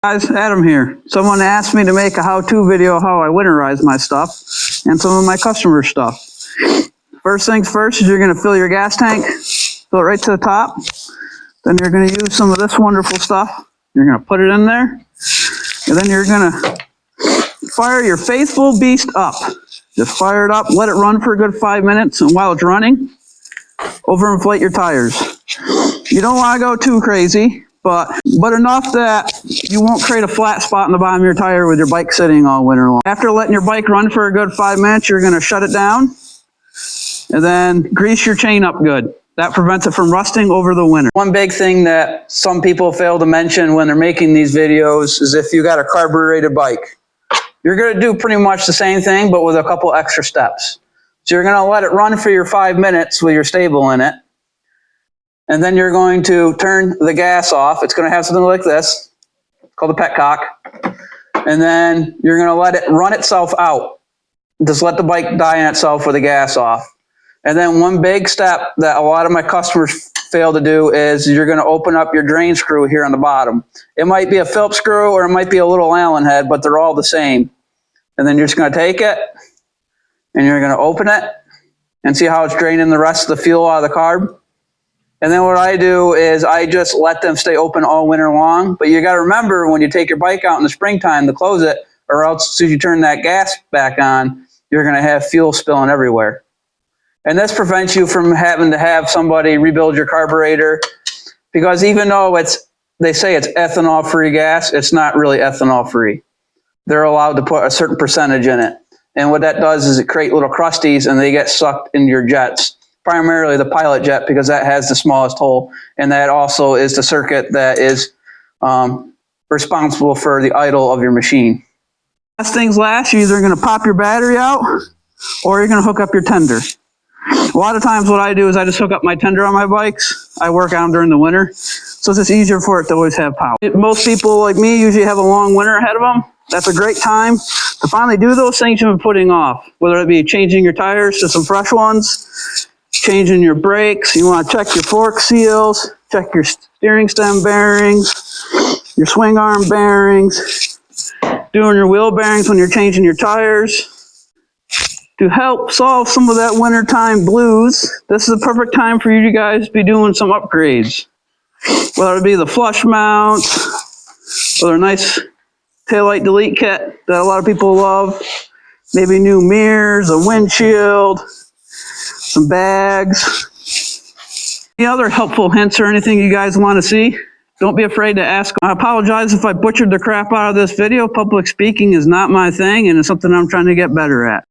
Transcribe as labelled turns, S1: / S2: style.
S1: Guys, Adam here. Someone asked me to make a how-to video how I winterize my stuff and some of my customer stuff. First things first is you're going to fill your gas tank, fill it right to the top. Then you're going to use some of this wonderful stuff. You're going to put it in there, and then you're going to fire your faithful beast up. Just fire it up, let it run for a good 5 minutes, and while it's running, overinflate your tires. You don't want to go too crazy, but enough that you won't create a flat spot in the bottom of your tire with your bike sitting all winter long. After letting your bike run for a good 5 minutes, you're going to shut it down and then grease your chain up good. That prevents it from rusting over the winter. One big thing that some people fail to mention when they're making these videos is if you got a carbureted bike. You're going to do pretty much the same thing, but with a couple extra steps. So you're going to let it run for your 5 minutes with your stable in it. And then you're going to turn the gas off. It's going to have something like this, called a petcock. And then you're going to let it run itself out. Just let the bike die in itself with the gas off. And then one big step that a lot of my customers fail to do is you're going to open up your drain screw here on the bottom. It might be a Phillips screw or it might be a little Allen head, but they're all the same. And then you're just going to take it and you're going to open it and see how it's draining the rest of the fuel out of the carb. And then what I do is I just let them stay open all winter long. But you got to remember when you take your bike out in the springtime to close it, or else as soon as you turn that gas back on, you're going to have fuel spilling everywhere. And this prevents you from having to have somebody rebuild your carburetor, because even though they say it's ethanol-free gas, it's not really ethanol-free. They're allowed to put a certain percentage in it. And what that does is it creates little crusties and they get sucked into your jets, primarily the pilot jet, because that has the smallest hole. And that also is the circuit that is responsible for the idle of your machine. Last things last, you're either going to pop your battery out or you're going to hook up your tender. A lot of times what I do is I just hook up my tender on my bikes. I work on them during the winter, so it's just easier for it to always have power. Most people like me usually have a long winter ahead of them. That's a great time to finally do those things you've been putting off, whether it be changing your tires to some fresh ones, changing your brakes. You want to check your fork seals, check your steering stem bearings, your swing arm bearings, doing your wheel bearings when you're changing your tires. To help solve some of that wintertime blues, this is the perfect time for you guys to be doing some upgrades. Whether it be the flush mounts, or a nice taillight delete kit that a lot of people love, maybe new mirrors, a windshield, some bags. Any other helpful hints or anything you guys want to see? Don't be afraid to ask. I apologize if I butchered the crap out of this video. Public speaking is not my thing, and it's something I'm trying to get better at.